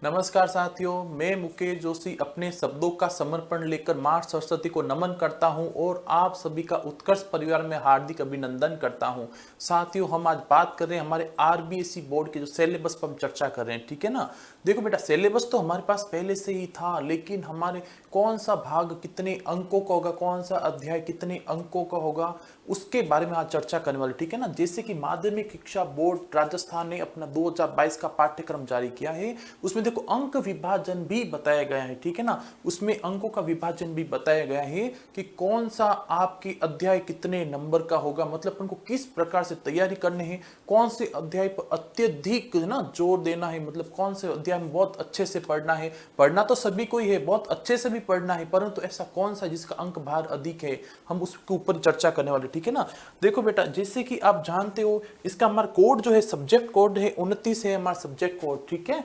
नमस्कार साथियों, मैं मुकेश जोशी अपने शब्दों का समर्पण लेकर मां सरस्वती को नमन करता हूं और आप सभी का उत्कर्ष परिवार में हार्दिक अभिनंदन करता हूं। साथियों, हम आज बात कर रहे हैं हमारे आरबीएसई बोर्ड के जो सिलेबस पर हम चर्चा कर रहे हैं, ठीक है ना। देखो बेटा, सिलेबस तो हमारे पास पहले से ही था, लेकिन हमारे कौन सा भाग कितने अंकों का होगा, कौन सा अध्याय कितने अंकों का होगा, उसके बारे में आज चर्चा करने वाले, ठीक है ना। जैसे कि माध्यमिक शिक्षा बोर्ड राजस्थान ने अपना 2022 का पाठ्यक्रम जारी किया है, उसमें देखो अंक विभाजन भी बताया गया है, ठीक है ना। उसमें अंकों का विभाजन भी बताया गया है कि कौन सा आपके अध्याय कितने नंबर का होगा, मतलब उनको किस प्रकार से तैयारी करनी है, कौन से अध्याय पर अत्यधिक ना जोर देना है, मतलब कौन से अध्याय में बहुत अच्छे से पढ़ना है। पढ़ना तो सभी को ही है, बहुत अच्छे से भी पढ़ना है, परंतु ऐसा कौन सा जिसका अंक भार अधिक है, हम उसके ऊपर चर्चा करने वाले, ठीक है ना। देखो बेटा, जैसे कि आप जानते हो, इसका हमारा कोड जो है, सब्जेक्ट कोड है 29 है हमारा सब्जेक्ट कोड, ठीक है।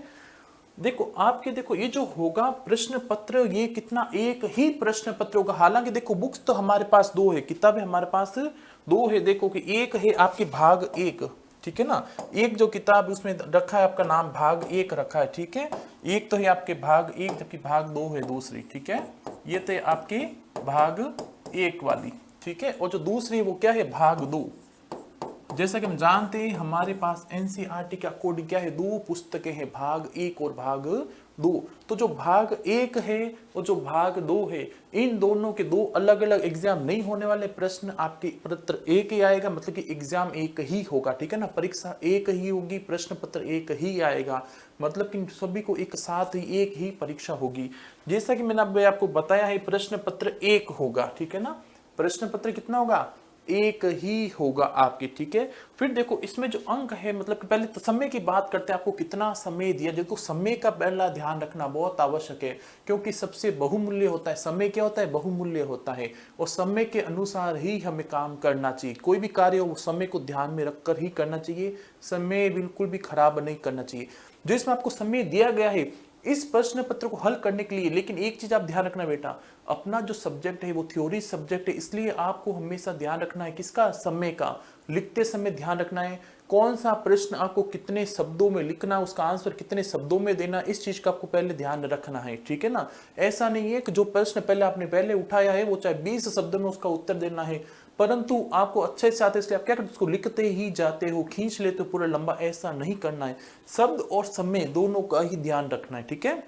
देखो ये जो होगा प्रश्न पत्र, ये कितना, एक ही प्रश्न पत्र होगा। हालांकि देखो बुक्स तो हमारे पास दो है, किताबें हमारे पास दो है। देखो कि एक है आपके भाग एक, ठीक है ना। एक जो किताब उसमें रखा है आपका नाम भाग एक रखा है, ठीक है। एक तो है आपके भाग एक, जबकि भाग दो है दूसरी, ठीक है। ये तो आपके भाग एक वाली, ठीक है। और जो दूसरी वो क्या है, भाग दो। जैसा कि हम जानते हैं हमारे पास एनसीईआरटी के अकॉर्डिंग क्या है, दो पुस्तकें हैं, भाग एक और भाग दो। तो जो भाग एक है और जो भाग दो है, इन दोनों के दो अलग अलग एग्जाम नहीं होने वाले। प्रश्न आपके पत्र एक ही आएगा, मतलब कि एग्जाम एक ही होगा, ठीक है ना। परीक्षा एक ही होगी, प्रश्न पत्र एक ही आएगा, मतलब कि सभी को एक साथ ही एक ही परीक्षा होगी। जैसा कि मैंने आपको बताया है, प्रश्न पत्र एक होगा, ठीक है ना। प्रश्न पत्र कितना होगा, एक ही होगा आपके, ठीक है। फिर देखो इसमें जो अंक है, मतलब कि पहले तो समय की बात करते हैं, आपको कितना समय दिया। देखो समय का पहला ध्यान रखना बहुत आवश्यक है, क्योंकि सबसे बहुमूल्य होता है समय। क्या होता है, बहुमूल्य होता है, और समय के अनुसार ही हमें काम करना चाहिए। कोई भी कार्य हो वो समय को ध्यान में रखकर ही करना चाहिए, समय बिल्कुल भी खराब नहीं करना चाहिए। जो इसमें आपको समय दिया गया है इस प्रश्न पत्र को हल करने के लिए, लेकिन एक चीज आप ध्यान रखना बेटा, अपना जो सब्जेक्ट है वो थ्योरी सब्जेक्ट है, इसलिए आपको हमेशा ध्यान रखना है किसका, समय का। लिखते समय ध्यान रखना है कौन सा प्रश्न आपको कितने शब्दों में लिखना, उसका आंसर कितने शब्दों में देना, इस चीज का आपको पहले ध्यान रखना है, ठीक है ना। ऐसा नहीं है कि जो प्रश्न पहले आपने पहले उठाया है वो चाहे 20 शब्दों में उसका उत्तर देना है, परंतु आपको अच्छे से आते इसलिए आप क्या करते, उसको लिखते ही जाते हो, खींच लेते हो पूरा लंबा। ऐसा नहीं करना है, शब्द और समय दोनों का ही ध्यान रखना है, ठीक है।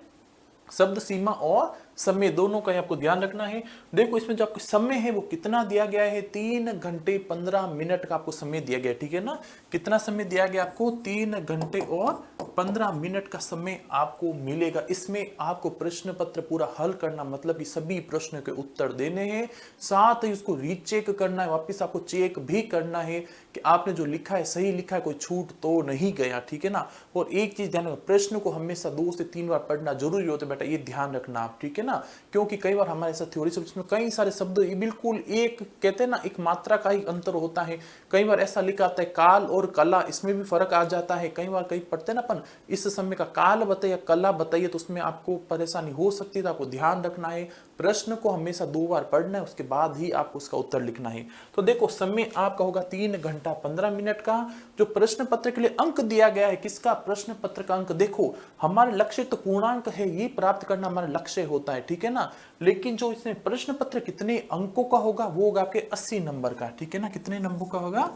शब्द सीमा और समय दोनों का आपको ध्यान रखना है। देखो इसमें जो आपको समय है वो कितना दिया गया है, 3 घंटे 15 मिनट का आपको समय दिया गया है, ठीक है ना। कितना समय दिया गया आपको, 3 घंटे और 15 मिनट का समय आपको मिलेगा। इसमें आपको प्रश्न पत्र पूरा हल करना, मतलब कि सभी प्रश्नों के उत्तर देने हैं, साथ ही उसको रीचेक करना है, वापस आपको चेक भी करना है कि आपने जो लिखा है सही लिखा है, कोई छूट तो नहीं गया, ठीक है ना। और एक चीज ध्यान रखना, प्रश्न को हमेशा 2 से 3 बार पढ़ना जरूरी होता है बेटा, ये ध्यान रखना आप, ठीक है ना। क्योंकि कई बार हमारे साथ थ्योरी सब्जेक्ट में कई सारे शब्द बिल्कुल एक, कहते हैं ना, एक मात्रा का ही अंतर होता है। कई बार ऐसा लिखा आता है काल और कला, इसमें भी फर्क आ जाता है। कई बार कहीं पढ़ते हैं ना अपन, इस समय का काल बताइए कला बताइए, तो उसमें आपको परेशानी हो सकती है। तो आपको ध्यान रखना है, प्रश्न को हमेशा 2 बार पढ़ना है, उसके बाद ही आपको उसका उत्तर लिखना है। तो देखो समय आपका होगा 3 घंटा 15 मिनट का। जो प्रश्न पत्र के लिए अंक दिया गया है, किसका, प्रश्न पत्र का अंक। देखो हमारा लक्ष्य तो पूर्णांक है, ये प्राप्त करना हमारा लक्ष्य होता है, ठीक है ना। लेकिन जो इसमें प्रश्न पत्र कितने अंकों का होगा, वो होगा आपके 80 नंबर का, ठीक है ना। कितने नंबर का होगा,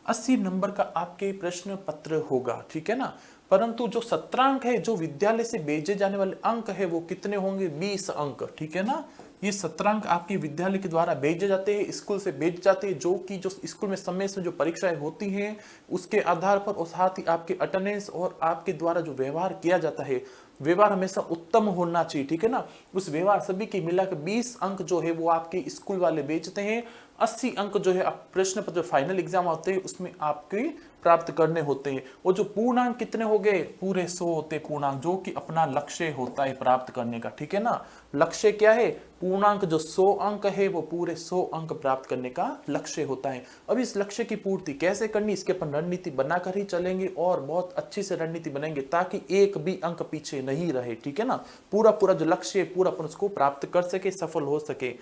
80 नंबर का आपके प्रश्न पत्र होगा, ठीक है ना। परंतु जो सत्रांक है, जो विद्यालय से भेजे जाने वाले अंक है, वो कितने होंगे, 20 अंक, ठीक है ना। ये सत्रांक आपके विद्यालय के द्वारा भेजे जाते हैं, स्कूल से भेजे जाते हैं, जो कि जो स्कूल में समय से जो परीक्षाएं होती हैं उसके आधार पर, और साथ ही आपके अटेंडेंस और आपके द्वारा जो व्यवहार किया जाता है, व्यवहार हमेशा उत्तम होना चाहिए, ठीक है ना। उस व्यवहार सभी की मिलाकर 20 अंक जो है वो आपके स्कूल वाले बेचते हैं। 80 अंक जो है आप प्रश्न पत्र फाइनल एग्जाम होते हैं उसमें आपके प्राप्त करने होते हैं। और जो पूर्णांक कितने हो गए, पूरे 100 होते पूर्णांक, जो कि अपना लक्ष्य होता है प्राप्त करने का, ठीक है ना। लक्ष्य क्या है, पूर्णांक जो 100 अंक है वो पूरे 100 अंक प्राप्त करने का लक्ष्य होता है। अब इस लक्ष्य की पूर्ति कैसे करनी, इसके अपन रणनीति बनाकर ही चलेंगे, और बहुत अच्छी से रणनीति बनाएंगे ताकि एक भी अंक पीछे नहीं रहे, ठीक है ना। पूरा पूरा जो लक्ष्य है पूरा अपन उसको प्राप्त कर सके, सफल हो सके।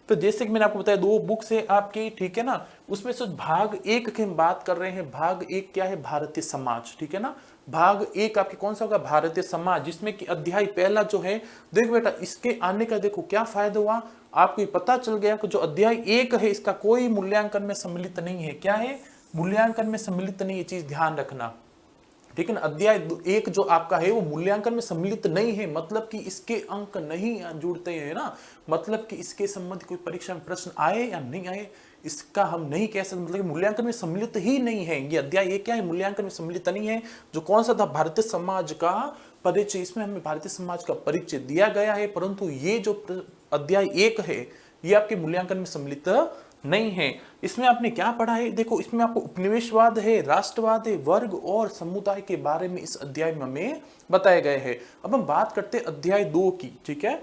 तो जैसे कि मैंने आपको बताया 2 बुक्स है आपकी, ठीक है ना। उसमें से भाग एक की हम बात कर रहे हैं। भाग एक क्या है, भारतीय समाज, ठीक है ना। भाग एक आपके कौन सा होगा, भारतीय समाज, जिसमें कि अध्याय पहला जो है, देखो बेटा इसके आने का देखो क्या फायदा हुआ, आपको पता चल गया कि जो अध्याय एक है इसका कोई मूल्यांकन में सम्मिलित नहीं है। क्या है, मूल्यांकन में सम्मिलित नहीं, ये चीज ध्यान रखना। लेकिन अध्याय एक जो आपका है वो मूल्यांकन में सम्मिलित नहीं है, मतलब कि इसके अंक नहीं जुड़ते हैं ना, मतलब कि इसके संबंध कोई परीक्षा में प्रश्न आए या नहीं आए इसका हम नहीं कह सकते, मतलब मूल्यांकन में सम्मिलित ही नहीं है। ये अध्याय ये क्या है, मूल्यांकन में सम्मिलित नहीं है। जो कौन सा था, भारतीय समाज का परिचय, इसमें हमें भारतीय समाज का परिचय दिया गया है, परंतु ये जो अध्याय एक है ये आपके मूल्यांकन में सम्मिलित नहीं है। इसमें आपने क्या पढ़ा है, देखो इसमें आपको उपनिवेशवाद है, राष्ट्रवाद है, वर्ग और समुदाय के बारे में इस अध्याय में हमें बताए गए हैं। अब हम बात करते हैं अध्याय 2 की, ठीक है,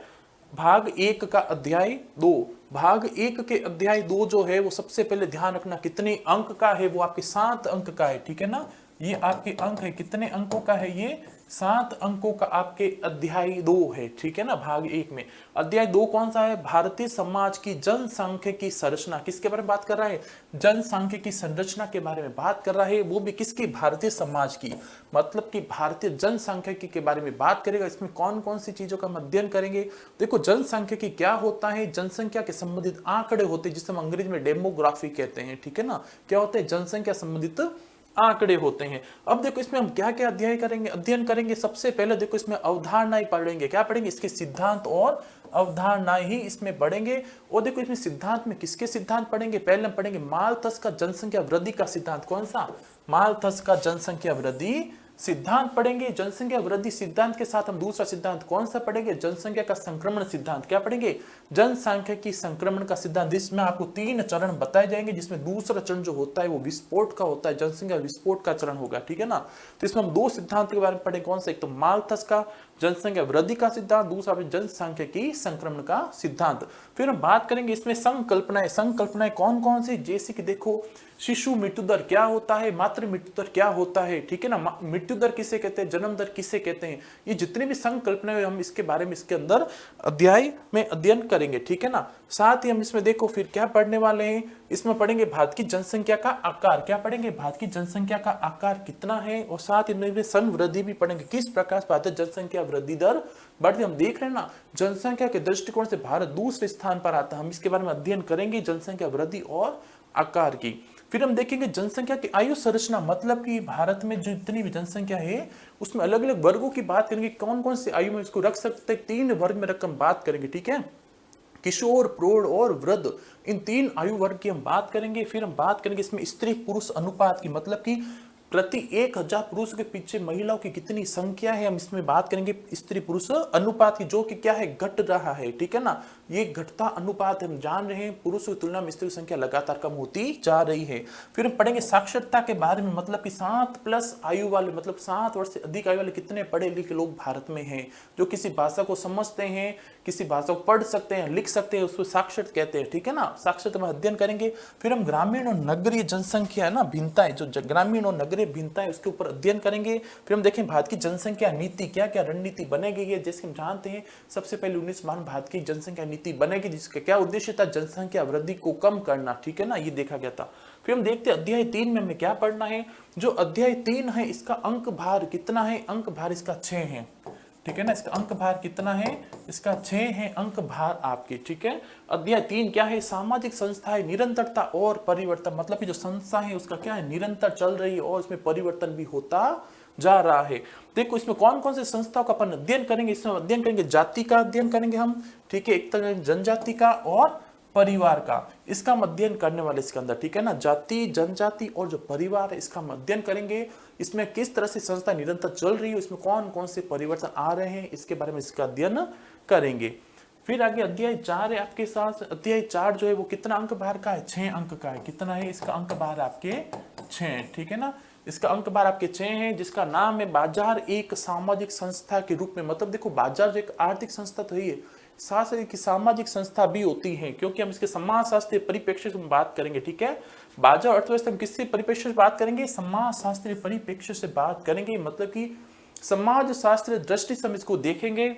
भाग 1 का अध्याय 2। भाग 1 के अध्याय 2 जो है वो सबसे पहले ध्यान रखना कितने अंक का है, वो आपके 7 अंक का है, ठीक है ना, ये आपके अंक है, कितने अंकों का है, ये 7 अंकों का आपके अध्याय 2 है, ठीक है ना। भाग 1 में अध्याय 2 कौन सा है, भारतीय समाज की जनसांख्यिकी संरचना, किसके बारे में बात कर रहा है, जनसांख्यिकी संरचना के बारे में बात कर रहा है, वो भी किसकी, भारतीय समाज की, मतलब कि भारतीय जनसांख्यिकी के बारे में बात करेगा। इसमें कौन कौन सी चीजों का हम अध्ययन करेंगे, देखो जनसांख्यिकी क्या होता है, जनसंख्या के संबंधित आंकड़े होते हैं जिसे हम अंग्रेजी में डेमोग्राफी कहते हैं, ठीक है ना, क्या होते हैं, जनसंख्या संबंधित आंकड़े होते हैं। अब देखो इसमें हम क्या क्या अध्ययन करेंगे, सबसे पहले देखो इसमें अवधारणाएं पढ़ेंगे, क्या पढ़ेंगे, इसके सिद्धांत और अवधारणाएं ही इसमें पढ़ेंगे। और देखो इसमें सिद्धांत में किसके सिद्धांत पढ़ेंगे, पहले हम पढ़ेंगे माल्थस का जनसंख्या वृद्धि का सिद्धांत, कौन सा, माल्थस का जनसंख्या वृद्धि सिद्धांत पढ़ेंगे। जनसंख्या वृद्धि सिद्धांत के साथ हम दूसरा सिद्धांत कौन सा पढ़ेंगे, जनसंख्या का संक्रमण सिद्धांत, क्या पढ़ेंगे, जनसांख्यिकी संक्रमण का सिद्धांत। इसमें आपको 3 चरण बताए जाएंगे, जिसमें दूसरा चरण जो होता है वो विस्फोट का होता है, जनसंख्या विस्फोट का चरण होगा, ठीक है ना। तो इसमें हम 2 सिद्धांत के बारे में पढ़ेंगे, कौन सा, एक तो माल्थस का जनसंख्या वृद्धि का सिद्धांत, दूसरा जनसांख्यिकी संक्रमण का सिद्धांत। फिर हम बात करेंगे इसमें संकल्पनाएं कौन कौन सी, जैसे कि देखो शिशु मृत्यु दर क्या होता है, मातृ मृत्यु दर क्या होता है, ठीक है ना, मृत्यु दर किसे कहते हैं, जन्म दर किसे कहते हैं, ये जितने भी संकल्पनाएं हम इसके बारे में इसके अंदर अध्याय में अध्ययन करेंगे, ठीक है ना। साथ ही हम इसमें देखो फिर क्या पढ़ने वाले हैं, इसमें पढ़ेंगे भारत की जनसंख्या का आकार, क्या पढ़ेंगे, भारत की जनसंख्या का आकार कितना है, और साथ ही सन वृद्धि भी पढ़ेंगे, किस प्रकार से भारत जनसंख्या वृद्धि दर बढ़ती। हम देख रहे हैं ना, जनसंख्या के दृष्टिकोण से भारत दूसरे स्थान पर आता है, हम इसके बारे में अध्ययन करेंगे, जनसंख्या वृद्धि और आकार की। फिर हम देखेंगे जनसंख्या की आयु संरचना, मतलब कि भारत में जो इतनी भी जनसंख्या है उसमें अलग अलग वर्गों की बात करेंगे, कौन कौन सी आयु में इसको रख सकते हैं, 3 वर्ग में रकम बात करेंगे, ठीक है, किशोर, प्रौढ़ और वृद्ध, इन 3 आयु वर्ग की हम बात करेंगे। फिर हम बात करेंगे इसमें स्त्री पुरुष अनुपात की, मतलब कि प्रति 1000 पुरुषों के पीछे महिलाओं की कितनी संख्या है, हम इसमें बात करेंगे स्त्री पुरुष अनुपात की, जो कि क्या है, घट रहा है, ठीक है ना, ये घटता अनुपात हम जान रहे हैं, पुरुषों की तुलना में स्त्री संख्या लगातार कम होती जा रही है। फिर हम पढ़ेंगे साक्षरता के बारे में, मतलब कि 7+ आयु वाले, मतलब 7 वर्ष से अधिक आयु वाले कितने पढ़े लिखे लोग भारत में हैं, जो किसी भाषा को समझते हैं, किसी भाषा को पढ़ सकते हैं, लिख सकते हैं, उसको साक्षर कहते हैं, ठीक है ना, साक्षरता में अध्ययन करेंगे। फिर हम ग्रामीण और नगरीय जनसंख्या है ना, भिन्नताएं, जो ग्रामीण और नगरीय भिन्नताएं, उसके ऊपर अध्ययन करेंगे। फिर हम देखें भारत की जनसंख्या नीति, क्या क्या रणनीति बनेगी, जैसे हम जानते हैं सबसे पहले 1992 भारत की जनसंख्या नीति बनेगी, जिसका क्या उद्देश्य था, जनसंख्या वृद्धि को कम करना, ठीक है ना, ये देखा गया था। फिर हम देखते हैं अध्याय 3 में हमें क्या पढ़ना है, जो अध्याय 3 है इसका अंक भार कितना है, अंक भार इसका 6 है, ठीक है ना, इसका अंक भार कितना है, इसका 6 है अंक भार आपके, ठीक है। अध्याय 3 क्या है, सामाजिक संस्थाएं, निरंतरता और परिवर्तन, मतलब कि जो संस्था है उसका क्या है, निरंतर चल रही है और इसमें परिवर्तन भी होता जा रहा है। देखो इसमें कौन कौन से संस्थाओं का अपन अध्ययन करेंगे, इसमें अध्ययन करेंगे जाति का अध्ययन करेंगे हम, ठीक है, एक तरह जनजाति का और परिवार का, इसका हम अध्ययन करने वाले इसके अंदर, ठीक है ना, जाति, जनजाति और जो परिवार है इसका हम अध्ययन करेंगे। इसमें किस तरह से संस्था निरंतर चल रही है, इसमें कौन कौन से परिवर्तन आ रहे हैं, इसके बारे में इसका अध्ययन करेंगे। फिर आगे अध्याय 4 है आपके साथ, अध्याय 4 जो है वो कितना अंक भार का है, 6 अंक का है, कितना है इसका अंक भार आपके 6, ठीक है ना, इसका अंक भार आपके 6 है, जिसका नाम है बाजार एक सामाजिक संस्था के रूप में। मतलब देखो बाजार जो एक आर्थिक संस्था तो ही है, साथ ही सामाजिक संस्था भी होती है, क्योंकि हम इसके समाजशास्त्रीय परिप्रेक्ष्य से बात करेंगे, ठीक है। बाजार अर्थव्यवस्था हम किससे परिप्रेक्ष्य से बात करेंगे, समाजशास्त्रीय परिप्रेक्ष्य से बात करेंगे, मतलब कि समाज शास्त्रीय दृष्टि से हम इसको देखेंगे।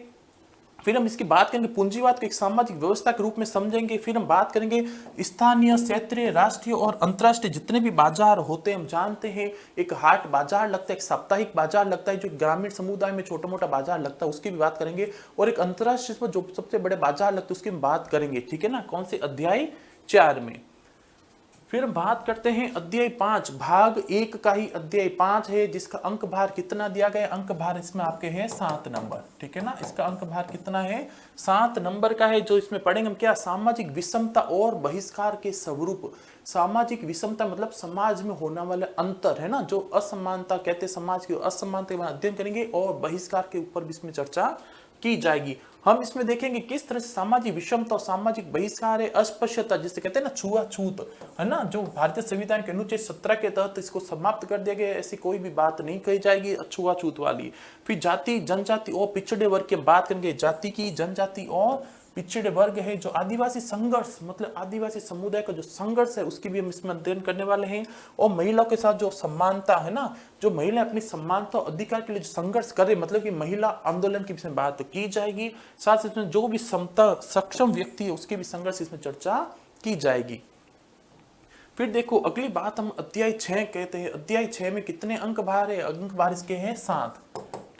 फिर हम इसकी बात करेंगे पूंजीवाद को एक सामाजिक व्यवस्था के रूप में समझेंगे। फिर हम बात करेंगे स्थानीय, क्षेत्रीय, राष्ट्रीय और अंतर्राष्ट्रीय जितने भी बाजार होते हैं, हम जानते हैं एक हाट बाजार लगता है, एक साप्ताहिक बाजार लगता है, जो ग्रामीण समुदाय में छोटा मोटा बाजार लगता है, उसकी भी बात करेंगे। और एक अंतर्राष्ट्रीय पर जो सबसे बड़े बाजार लगते हैं उसकी हम बात करेंगे, ठीक है ना, कौन से अध्याय 4 में। फिर हम बात करते हैं अध्याय 5 भाग 1 का ही अध्याय 5 है, जिसका अंक भार कितना दिया गया है, अंक भार इसमें आपके है 7 नंबर, ठीक है ना, इसका अंक भार कितना है 7 नंबर का है। जो इसमें पढ़ेंगे हम क्या, सामाजिक विषमता और बहिष्कार के स्वरूप। सामाजिक विषमता मतलब समाज में होने वाले अंतर है ना, जो असमानता कहते हैं, समाज की असमानता का अध्ययन करेंगे, और बहिष्कार के ऊपर भी इसमें चर्चा की जाएगी। हम इसमें देखेंगे किस तरह से सामाजिक विषमता और सामाजिक बहिष्कार है, अस्पृश्यता जिसे कहते हैं ना, छुआछूत है ना, जो भारतीय संविधान के अनुच्छेद 17 के तहत इसको समाप्त कर दिया गया, ऐसी कोई भी बात नहीं कही जाएगी छुआछूत वाली। फिर जाति, जनजाति और पिछड़े वर्ग की बात करेंगे, जाति की, जनजाति और पिछड़े वर्ग है, जो आदिवासी संघर्ष मतलब आदिवासी समुदाय का जो संघर्ष है उसकी भी हम इसमें अध्ययन करने वाले हैं। और महिलाओं के साथ जो समानता है ना, जो महिला अपनी समानता और अधिकार के लिए जो संघर्ष करे, मतलब कि महिला आंदोलन की इसमें बात की जाएगी। साथ ही इसमें जो भी समता सक्षम व्यक्ति है उसके भी संघर्ष इसमें चर्चा की जाएगी। फिर देखो अगली बात हम अध्याय 6 कहते हैं। अध्याय 6 में कितने अंक भार है, अंक भार इसके हैं 7,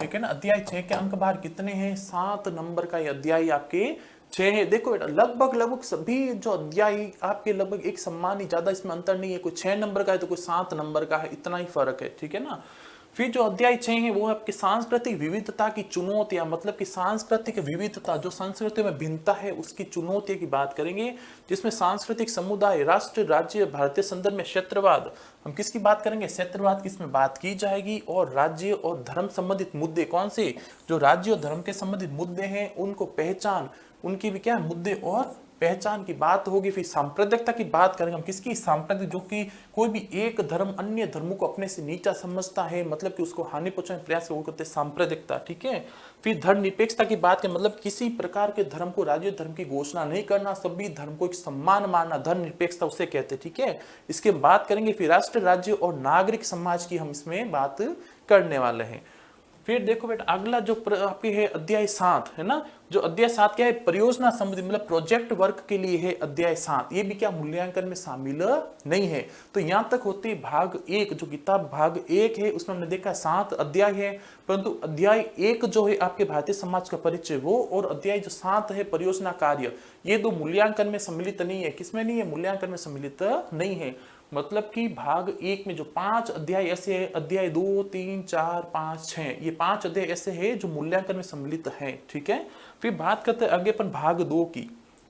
ठीक है ना। अध्याय 6 के अंक भार कितने हैं, 7 नंबर का ये अध्याय आपके 6 है। देखो बेटा लगभग सभी जो अध्याय आपके लगभग एक समान ही, ज्यादा इसमें अंतर नहीं है, कोई 6 नंबर का है तो कोई 7 नंबर का है, इतना ही फर्क है, ठीक है ना। फिर जो अध्याय 6 है वो आपकी सांस्कृतिक विविधता की चुनौतियां, मतलब कि सांस्कृतिक विविधता जो संस्कृति में भिन्नता है उसकी चुनौतियों की बात करेंगे, जिसमें सांस्कृतिक समुदाय, राष्ट्र, राज्य, भारतीय संदर्भ में क्षेत्रवाद, हम किसकी बात करेंगे, क्षेत्रवाद की इसमें बात की जाएगी। और राज्य और धर्म संबंधित मुद्दे, कौन से, जो राज्य और धर्म के संबंधित मुद्दे हैं उनको पहचान, उनकी भी क्या मुद्दे और पहचान की बात होगी। फिर सांप्रदायिकता की बात करेंगे हम, किसकी, सांप्रदायिक, जो कि कोई भी एक धर्म अन्य धर्मों को अपने से नीचा समझता है, मतलब कि उसको हानि पहुंचाने का प्रयास करते हैं, सांप्रदायिकता, ठीक है। फिर धर्म निरपेक्षता की बात करें, मतलब किसी प्रकार के धर्म को राज्य धर्म की घोषणा नहीं करना, सभी धर्म को एक सम्मान मानना, धर्म निरपेक्षता उसे कहते हैं, ठीक है, इसकी बात करेंगे। फिर राष्ट्र, राज्य और नागरिक समाज की हम इसमें बात करने वाले हैं। फिर देखो बेटा अगला जो आपके है अध्याय 7 है ना, जो अध्याय 7 क्या है, परियोजना संबंधी मतलब प्रोजेक्ट वर्क के लिए है अध्याय 7, ये भी क्या मूल्यांकन में शामिल नहीं है। तो यहाँ तक होती है भाग 1, जो किताब भाग 1 है उसमें हमने देखा 7 अध्याय है, परंतु अध्याय 1 जो है आपके भारतीय समाज का परिचय वो, और अध्याय जो 7 है परियोजना कार्य, ये दो मूल्यांकन में सम्मिलित नहीं है। किसमें नहीं है, मूल्यांकन में सम्मिलित नहीं है। मतलब कि भाग 1 में जो 5 अध्याय ऐसे है, अध्याय 2, 3, 4, 5, 6, ये 5 अध्याय ऐसे है जो मूल्यांकन में सम्मिलित है, ठीक है। फिर बात करते हैं आगे अपन भाग 2 की,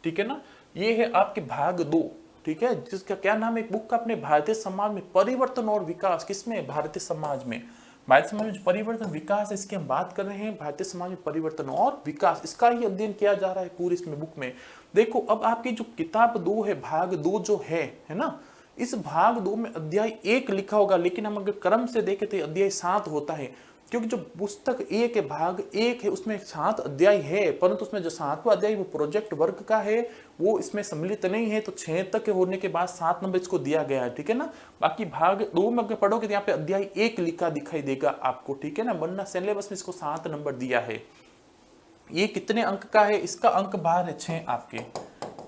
ठीक है ना, ये है आपके भाग 2, ठीक है, जिसका क्या नाम है, एक बुक का अपने भारतीय समाज में परिवर्तन और विकास, किसमें, भारतीय समाज में, भारतीय समाज में जो परिवर्तन विकास है इसकी हम बात कर रहे हैं, भारतीय समाज में परिवर्तन और विकास, इसका ही अध्ययन किया जा रहा है पूरी इसमें बुक में। देखो अब आपकी जो किताब 2 है, भाग 2 जो है ना, इस भाग 2 में अध्याय 1 लिखा होगा, लेकिन हम अगर क्रम से देखें तो अध्याय 7 होता है, क्योंकि जो पुस्तक 1 है, भाग 1 है, उसमें 7 अध्याय है, परंतु उसमें जो 7वां अध्याय वो प्रोजेक्ट वर्क का है, वो इसमें सम्मिलित नहीं है। तो 6 तक के होने के बाद 7 नंबर इसको दिया गया है, ठीक है ना। बाकी भाग 2 में अगर पढ़ोगे तो यहाँ पे अध्याय 1 लिखा दिखाई देगा आपको, ठीक है ना, वरना सिलेबस में इसको 7 नंबर दिया है। ये कितने अंक का है, इसका अंक भार है 6 आपके,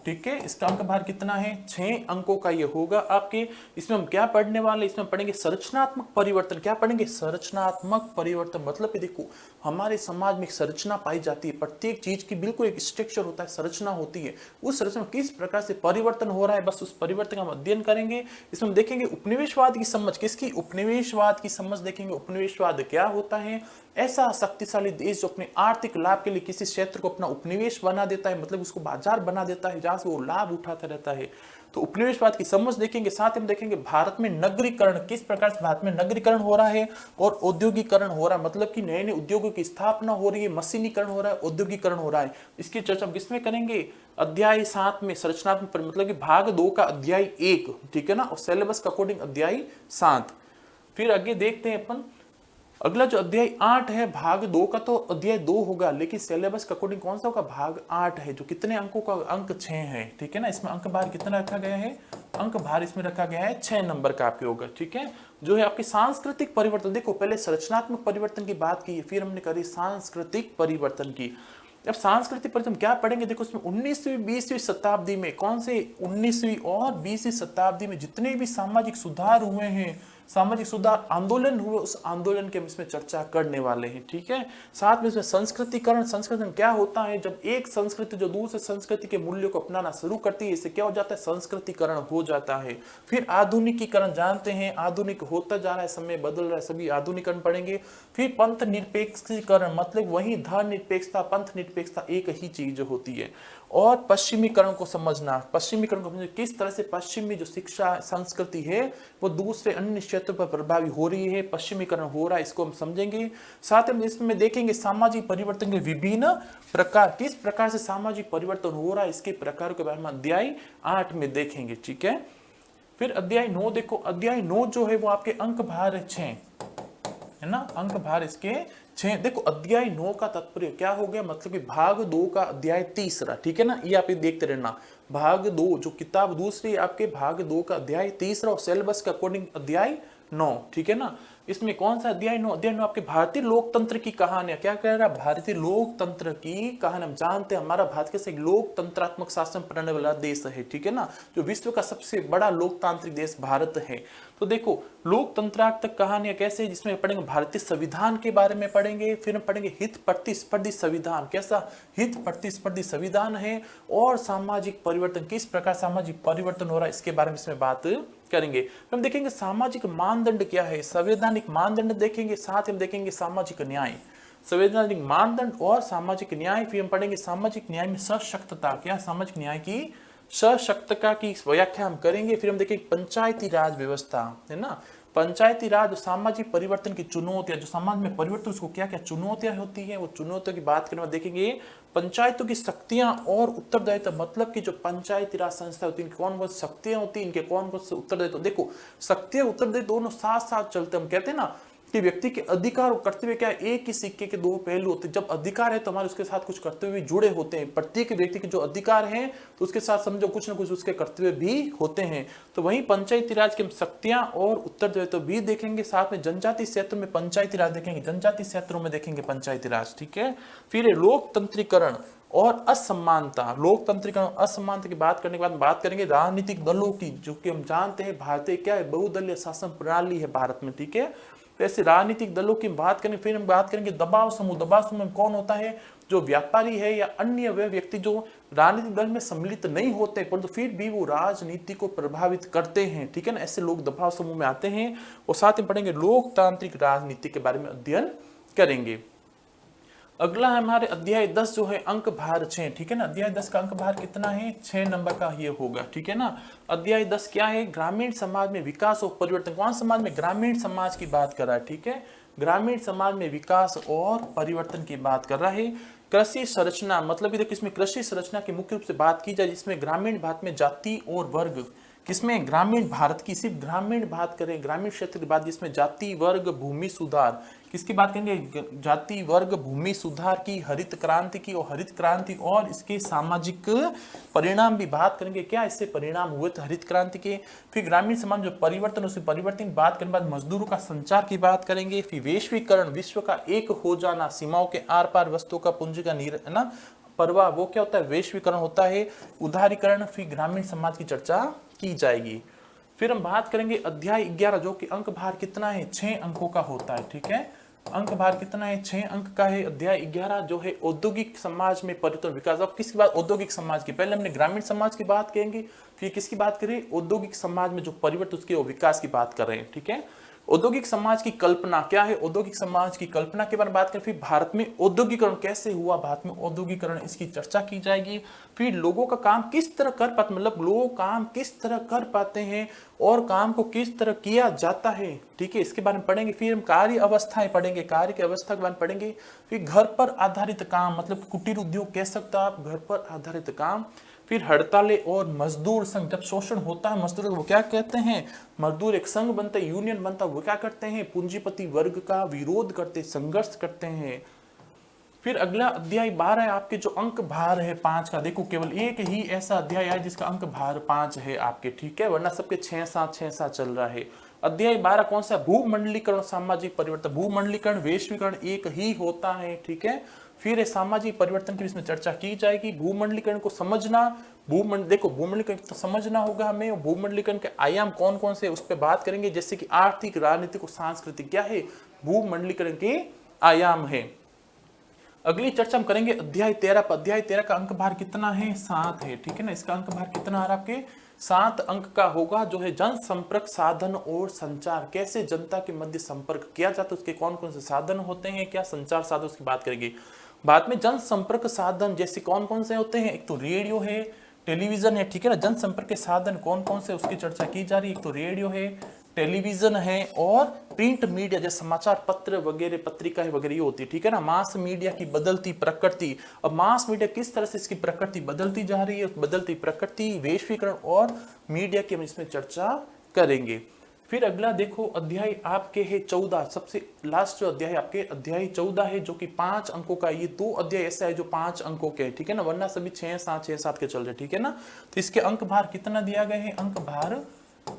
ठीक है, इसका अंक भार कितना है, 6 अंकों का ये होगा आपके। इसमें हम क्या पढ़ने वाले, इसमें पढ़ेंगे संरचनात्मक परिवर्तन। क्या पढ़ेंगे, संरचनात्मक परिवर्तन, मतलब कि देखो हमारे समाज में एक संरचना पाई जाती है, प्रत्येक चीज की बिल्कुल एक स्ट्रक्चर होता है, संरचना होती है, उस संरचना में किस प्रकार से परिवर्तन हो रहा है, बस उस परिवर्तन का हम अध्ययन करेंगे। इसमें हम देखेंगे उपनिवेशवाद की समझ, किसकी, उपनिवेशवाद की समझ देखेंगे। उपनिवेशवाद क्या होता है, ऐसा शक्तिशाली देश जो अपने आर्थिक लाभ के लिए किसी क्षेत्र को अपना उपनिवेश बना देता है, मतलब उसको बाजार बना देता है जहां से वो लाभ उठाता रहता है, तो उपनिवेशवाद की समझ देखेंगे। साथ ही हम देखेंगे भारत में नगरीकरण, किस प्रकार से भारत में नगरीकरण हो रहा है और औद्योगिकरण हो रहा है, मतलब कि नए नए उद्योगों की स्थापना हो रही है, मशीनीकरण हो रहा है, औद्योगिकरण हो रहा है। इसकी चर्चा हम किसमें करेंगे, अध्याय 7 में, संरचनात्मक, मतलब कि भाग 2 का अध्याय 1, ठीक है ना, और सिलेबस के अकॉर्डिंग अध्याय 7। फिर आगे देखते हैं अपन अगला जो अध्याय 8 है, भाग 2 का तो अध्याय 2 होगा, लेकिन सिलेबस के अकॉर्डिंग कौन सा होगा, भाग 8 है, जो कितने अंकों का, अंक 6 है, ठीक है ना। इसमें अंक भार कितना रखा गया है, अंक भार इसमें रखा गया है 6 नंबर का आपके होगा, ठीक है। जो है आपके सांस्कृतिक परिवर्तन, देखो पहले संरचनात्मक परिवर्तन की बात की, फिर हमने करी सांस्कृतिक परिवर्तन की। अब सांस्कृतिक परिवर्तन क्या पढ़ेंगे, देखो उसमें 19वीं 20वीं शताब्दी में कौन से 19वीं और 20वीं शताब्दी में जितने भी सामाजिक सुधार हुए हैं, सामाजिक सुधार आंदोलन हुए, उस आंदोलन के हम इसमें चर्चा करने वाले हैं। ठीक है, साथ में इसमें संस्कृतिकरण, संस्कृतिकरण क्या होता है, जब एक संस्कृति जो दूसरे संस्कृति के मूल्यों को अपनाना शुरू करती है, इससे क्या हो जाता है, संस्कृतिकरण हो जाता है। फिर आधुनिकीकरण, जानते हैं आधुनिक होता जा रहा है, समय बदल रहा है, सभी आधुनिकरण पढ़ेंगे। फिर पंथ निरपेक्षीकरण, मतलब वही धर्म निरपेक्षता पंथ निरपेक्षता एक ही चीज होती है। और पश्चिमीकरण को समझना, पश्चिमीकरण को समझना किस तरह से पश्चिमी जो शिक्षा संस्कृति है वो दूसरे अन्य क्षेत्रों पर प्रभावी हो रही है, पश्चिमीकरण हो रहा है, इसको हम समझेंगे। साथ में इसमें देखेंगे सामाजिक परिवर्तन के विभिन्न प्रकार, किस प्रकार से सामाजिक परिवर्तन हो रहा है, इसके प्रकार के बारे में अध्याय 8 में देखेंगे। ठीक है, फिर अध्याय 9 देखो, अध्याय 9 जो है वो आपके अंक भार 6 है ना, अंक भार इसके 6। देखो अध्याय 9 का तात्पर्य क्या हो गया, मतलब कि भाग 2 का अध्याय तीसरा। ठीक है ना, ये आप देखते रहना, भाग 2 जो किताब दूसरी आपके भाग 2 का अध्याय तीसरा और सिलेबस के अकॉर्डिंग अध्याय 9। ठीक है ना, इसमें कौन सा अध्याय 9, अध्याय 9 आपके भारतीय लोकतंत्र की कहानी। क्या कह रहा है, भारतीय लोकतंत्र की कहानी। हम जानते हैं हमारा भारत कैसे लोकतंत्रात्मक शासन प्रणाली वाला देश है। ठीक है ना, जो विश्व का सबसे बड़ा लोकतांत्रिक देश भारत है। तो देखो लोकतंत्रात्मक कहानियां कैसे, जिसमें पढ़ेंगे भारतीय संविधान के बारे में पढ़ेंगे, फिर हम पढ़ेंगे हित प्रतिस्पर्धी संविधान, कैसा हित प्रतिस्पर्धी संविधान है, और सामाजिक परिवर्तन, किस प्रकार सामाजिक परिवर्तन हो रहा है, इसके बारे में इसमें बात करेंगे। हम देखेंगे सामाजिक मानदंड क्या है, संवैधानिक मानदंड देखेंगे, साथ ही हम देखेंगे सामाजिक न्याय, संवैधानिक मानदंड और सामाजिक न्याय। फिर हम पढ़ेंगे सामाजिक न्याय में सशक्तता, क्या सामाजिक न्याय की सशक्तता की व्याख्या हम करेंगे। फिर हम देखेंगे पंचायती राज व्यवस्था, है ना, पंचायती राज, सामाजिक परिवर्तन की चुनौतियां, जो समाज में परिवर्तन उसको क्या क्या चुनौतियां होती है, वो चुनौतियों की बात करने में देखेंगे पंचायतों की शक्तियां और उत्तरदायित्व, मतलब कि जो पंचायती राज संस्था होती है इनकी कौन कौन शक्तियां होती है, इनके कौन कौन से उत्तरदायित्व। देखो शक्तियां उत्तरदायित्व दोनों साथ साथ चलते, हम कहते हैं ना कि व्यक्ति के अधिकार और कर्तव्य क्या है, एक ही सिक्के के दो पहलू होते हैं। जब अधिकार है तो हमारे उसके साथ कुछ कर्तव्य भी जुड़े होते हैं। प्रत्येक व्यक्ति के जो अधिकार हैं तो उसके साथ समझो कुछ ना कुछ उसके कर्तव्य भी होते हैं। तो वहीं पंचायती राज की शक्तियां और उत्तरदायित्व भी देखेंगे। साथ में जनजातीय क्षेत्र में पंचायती राज देखेंगे, जनजातीय क्षेत्रों में देखेंगे पंचायती राज। ठीक है, फिर लोकतंत्रीकरण और असमानता, लोकतंत्रीकरण असमानता की बात करने के बाद बात करेंगे राजनीतिक दलों की, जो कि हम जानते हैं भारतीय क्या है, बहुदलीय शासन प्रणाली है भारत में। ठीक है, तो ऐसे राजनीतिक दलों की बात करें। फिर हम बात करेंगे दबाव समूह, दबाव समूह में कौन होता है, जो व्यापारी है या अन्य वे व्यक्ति जो राजनीतिक दल में सम्मिलित नहीं होते परंतु फिर भी वो राजनीति को प्रभावित करते हैं। ठीक है ना, ऐसे लोग दबाव समूह में आते हैं। और साथ में पढ़ेंगे लोकतांत्रिक राजनीति के बारे में अध्ययन करेंगे। अगला हमारे अध्याय 10 जो है अंक भार 6। ठीक है ना, अध्याय 10 का अंक भार कितना है, 6 नंबर का ये होगा। ठीक है ना, अध्याय 10 क्या है, ग्रामीण समाज में विकास और परिवर्तन। कौन समाज में, ग्रामीण समाज की बात कर रहा है। ठीक है, ग्रामीण समाज में विकास और परिवर्तन की बात कर रहा है। कृषि संरचना, मतलब देखो इसमें कृषि संरचना की मुख्य रूप से बात की जाए, जिसमें ग्रामीण भारत में जाति और वर्ग, किसमें ग्रामीण भारत की, सिर्फ ग्रामीण बात करें, ग्रामीण क्षेत्र की बात, जिसमें जाति वर्ग भूमि सुधार, किसकी बात करेंगे, जाति वर्ग भूमि सुधार की, हरित क्रांति की, और हरित क्रांति और इसके सामाजिक परिणाम भी बात करेंगे, क्या इससे परिणाम हुए थे हरित क्रांति के। फिर ग्रामीण समाज जो परिवर्तन, उससे परिवर्तन बात करने के बाद मजदूरों का संचार की बात करेंगे। फिर वैश्वीकरण, विश्व का एक हो जाना, सीमाओं के आर पार वस्तुओं का पूंजी का ना परवाह, वो क्या होता है, वैश्वीकरण होता है। उदारीकरण, फिर ग्रामीण समाज की चर्चा की जाएगी। फिर हम बात करेंगे अध्याय 11 जो कि अंक भार कितना है, 6 अंकों का होता है। ठीक है, अंक भार कितना है, 6 अंक का है। अध्याय 11 जो है औद्योगिक समाज में परिवर्तन विकास। अब किसकी बात, औद्योगिक समाज की, पहले हमने ग्रामीण समाज की बात करेंगे, फिर किसकी बात करें, औद्योगिक समाज में जो परिवर्तन उसके विकास की बात कर रहे हैं। ठीक है, औद्योगिक समाज की कल्पना क्या है, औद्योगिक समाज की कल्पना के बारे में बात करें। फिर भारत में औद्योगिकरण कैसे हुआ, भारत में औद्योगिकरण, इसकी चर्चा की जाएगी। फिर लोगों का काम किस तरह कर पाते, मतलब लोग काम किस तरह कर पाते हैं और काम को किस तरह किया जाता है। ठीक है, इसके बारे में पढ़ेंगे। फिर हम कार्य अवस्थाएं पढ़ेंगे, कार्य की अवस्था के बारे में पढ़ेंगे। फिर घर पर आधारित काम, मतलब कुटीर उद्योग कह सकते हो आप, घर पर आधारित काम। फिर हड़तालें और मजदूर संघ, जब शोषण होता है मजदूर वो क्या कहते हैं, मजदूर एक संघ बनता है, यूनियन बनता है, वो क्या करते हैं, पूंजीपति वर्ग का विरोध करते, संघर्ष करते हैं। फिर अगला अध्याय 12 है आपके, जो अंक भार है 5 का। देखो केवल एक ही ऐसा अध्याय है जिसका अंक भार 5 है आपके। ठीक है, वरना सबके 6-7 चल रहा है। अध्याय 12 कौन सा, भूमंडलीकरण सामाजिक परिवर्तन। भूमंडलीकरण वैश्वीकरण एक ही होता है। ठीक है, फिर सामाजिक परिवर्तन की इसमें चर्चा की जाएगी। भूमंडलीकरण को समझना, भूमंडलीकरण तो समझना होगा हमें, भूमंडलीकरण के आयाम कौन कौन से उस पर बात करेंगे, जैसे कि आर्थिक, राजनीतिक और सांस्कृतिक क्या है भूमंडलीकरण के आयाम है। अगली चर्चा हम करेंगे अध्याय 13 पर। अध्याय 13 का अंक भार कितना है 7 है, ठीक है ना। इसका अंक भार कितना आ रहा है आपके 7 अंक का होगा, जो है जन संपर्क साधन और संचार, कैसे जनता के मध्य संपर्क किया जाता है, उसके कौन कौन से साधन होते हैं, क्या संचार साधन, उसकी बात करेंगे। बाद में जन संपर्क साधन जैसे कौन कौन से होते हैं, एक तो रेडियो है, टेलीविजन है, ठीक है ना। जनसंपर्क के साधन कौन कौन से उसकी चर्चा की जा रही है, एक तो रेडियो है, टेलीविजन है और प्रिंट मीडिया जैसे समाचार पत्र वगैरह, पत्रिकाएं वगैरह ये होती है, ठीक है ना। मास मीडिया की बदलती प्रकृति, अब मास मीडिया किस तरह से इसकी प्रकृति बदलती जा रही है, बदलती प्रकृति, वैश्वीकरण और मीडिया की हम इसमें चर्चा करेंगे। फिर अगला देखो अध्याय आपके है 14, सबसे लास्ट जो अध्याय आपके अध्याय 14 है, जो कि 5 अंकों का। ये 2 अध्याय ऐसा है जो 5 अंकों के है, ठीक है ना, वरना सभी 6-7 के चल रहे, ठीक है ना। तो इसके अंक भार कितना दिया गया है, अंक भार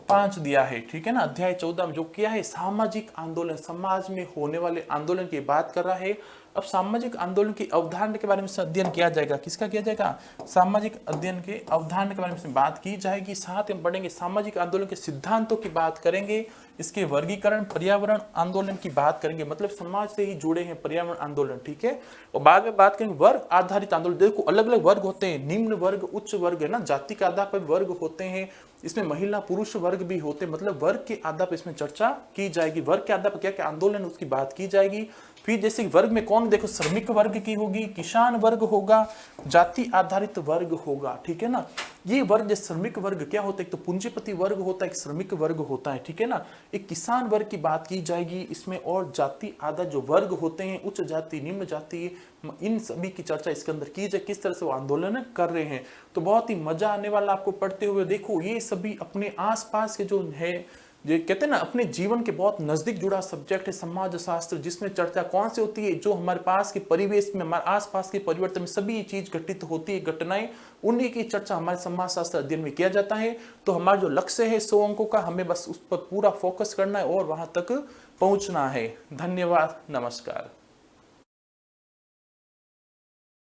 5 दिया है, ठीक है ना। अध्याय 14 में जो किया है सामाजिक आंदोलन, समाज में होने वाले आंदोलन की बात कर रहा है। अब सामाजिक आंदोलन की अवधारणा के बारे में अध्ययन किया जाएगा, किसका किया जाएगा, सामाजिक अध्ययन के अवधारणा के बारे में बात की जाएगी। साथ में पढ़ेंगे सामाजिक आंदोलन के सिद्धांतों की बात करेंगे, इसके वर्गीकरण, पर्यावरण आंदोलन की बात करेंगे, मतलब समाज से ही जुड़े हैं पर्यावरण आंदोलन, ठीक है। और बाद में बात करेंगे वर्ग आधारित आंदोलन। देखो अलग अलग वर्ग होते हैं, निम्न वर्ग, उच्च वर्ग है ना, जाति के आधार पर वर्ग होते हैं, इसमें महिला पुरुष वर्ग भी होते हैं, मतलब वर्ग के आधार पर इसमें चर्चा की जाएगी। वर्ग के आधार पर क्या क्या आंदोलन उसकी बात की जाएगी। फिर जैसे वर्ग में कौन, देखो श्रमिक वर्ग की होगी, किसान वर्ग होगा, जाति आधारित वर्ग होगा, ठीक है ना। ये वर्ग जैसे श्रमिक वर्ग क्या होता है, एक तो पूंजीपति वर्ग होता है, एक श्रमिक वर्ग होता है, ठीक है ना। एक किसान वर्ग की बात की जाएगी इसमें, और जाति आधारित जो वर्ग होते हैं, उच्च जाति, निम्न जाति, इन सभी की चर्चा इसके अंदर की जाए, किस तरह से वो आंदोलन कर रहे हैं। तो बहुत ही मजा आने वाला आपको पढ़ते हुए। देखो ये सभी अपने आसपास के जो है, ये कहते हैं ना अपने जीवन के बहुत नजदीक जुड़ा सब्जेक्ट है समाज शास्त्र, जिसमें चर्चा कौन सी होती है, जो हमारे पास के परिवेश में, हमारे आसपास के परिवर्तन में सभी चीज घटित होती है, घटनाएं, उन्हीं की चर्चा हमारे समाज शास्त्र अध्ययन में किया जाता है। तो हमारा जो लक्ष्य है 100 अंकों का, हमें बस उस पर पूरा फोकस करना है और वहां तक पहुंचना है। धन्यवाद, नमस्कार।